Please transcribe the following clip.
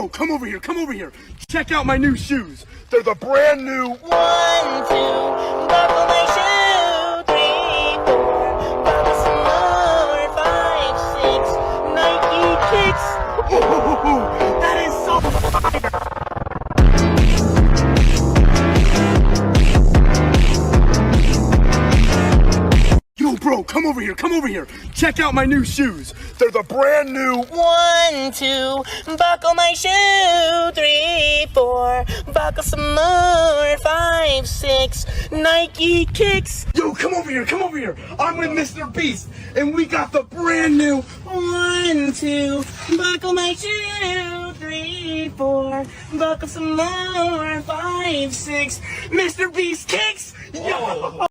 Oh, come over here, come over here. Check out my new shoes. They're the brand new 1, 2, buckle my shoe. 3, 4, buckle some more. 5, 6, Nike kicks. Oh, that is so Yo, bro, come over here, come over here. Check out my new shoes. They're the brand new 1, 2, buckle my shoe. 3, 4, buckle some more. 5, 6, Nike kicks. Yo, come over here, come over here. I'm with Mr. Beast, and we got the brand new 1, 2, buckle my shoe. 3, 4, buckle some more. 5, 6, Mr. Beast kicks. Yo.